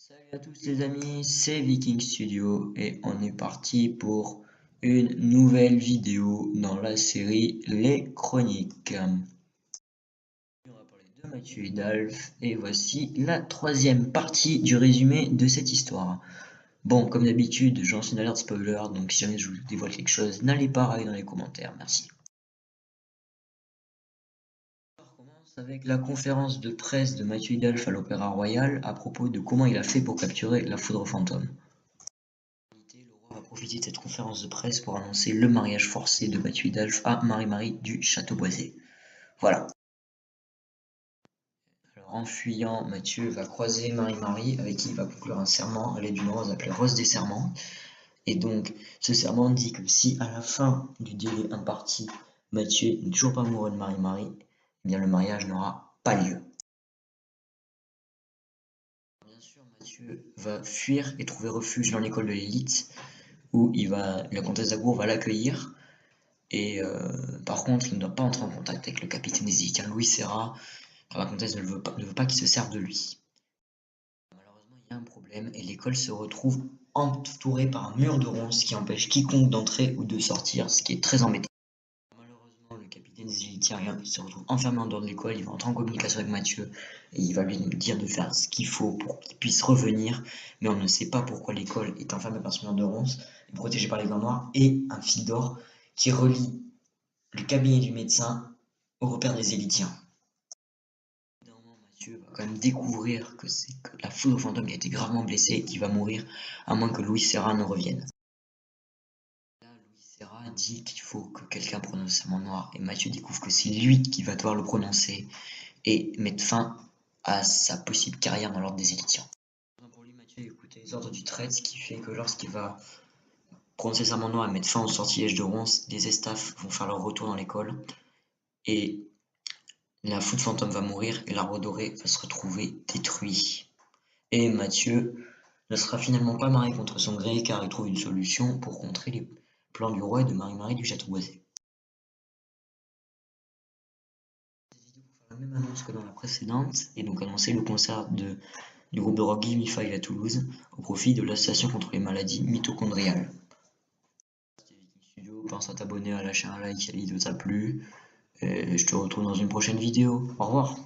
Salut à tous les amis, c'est Viking Studio et on est parti pour une nouvelle vidéo dans la série Les Chroniques. On va parler de Mathieu et d'Alf et voici la troisième partie du résumé de cette histoire. Bon, comme d'habitude, je lance une alerte spoiler, donc si jamais je vous dévoile quelque chose, n'allez pas râler dans les commentaires, merci. On commence avec la conférence de presse de Mathieu Hidalgo à l'Opéra Royal à propos de comment il a fait pour capturer la foudre fantôme. Le roi va profiter de cette conférence de presse pour annoncer le mariage forcé de Mathieu Hidalgo à Marie-Marie du Château Boisé. Voilà. Alors, en fuyant, Mathieu va croiser Marie-Marie avec qui il va conclure un serment à l'aide d'une rose appelée rose des serments. Et donc, ce serment dit que si à la fin du délai imparti, Mathieu n'est toujours pas amoureux de Marie-Marie, eh bien le mariage n'aura pas lieu. Bien sûr, Mathieu va fuir et trouver refuge dans l'école de l'élite, où la comtesse d'Agour va l'accueillir. Et par contre, il ne doit pas entrer en contact avec le capitaine des Égyptiens Louis Serra, car la comtesse ne veut pas qu'il se serve de lui. Malheureusement, il y a un problème et l'école se retrouve entourée par un mur de ronces qui empêche quiconque d'entrer ou de sortir, ce qui est très embêtant. Malheureusement, le capitaine des Égyptiens se retrouve enfermé en dehors de l'école, il va entrer en communication avec Mathieu et il va lui dire de faire ce qu'il faut pour qu'il puisse revenir, mais on ne sait pas pourquoi l'école est enfermée par ce mur de ronces, protégée par les gants noirs et un fil d'or qui relie le cabinet du médecin au repère des Élitiens. Mathieu va quand même découvrir que c'est que la foudre fantôme qui a été gravement blessée et qui va mourir à moins que Louis Serra ne revienne. Là, Louis Serra dit qu'il faut que quelqu'un prononce le serment noir et Mathieu découvre que c'est lui qui va devoir le prononcer et mettre fin à sa possible carrière dans l'ordre des Élitiens. Pour lui, Mathieu écoutait les ordres du traître, ce qui fait que lorsqu'il va prononcer le serment noir et mettre fin au sortilège de ronces, les Estaphes vont faire leur retour dans l'école et la foudre fantôme va mourir et l'arbre doré va se retrouver détruit. Et Mathieu ne sera finalement pas marié contre son gré car il trouve une solution pour contrer les plans du roi et de Marie-Marie du Château Boisé. La même annonce que dans la précédente et donc annoncer le concert du groupe de rock Gimme Five à Toulouse au profit de l'association contre les maladies mitochondriales. C'était Viking Studio, pense à t'abonner, à lâcher un like si la vidéo t'a plu et je te retrouve dans une prochaine vidéo. Au revoir.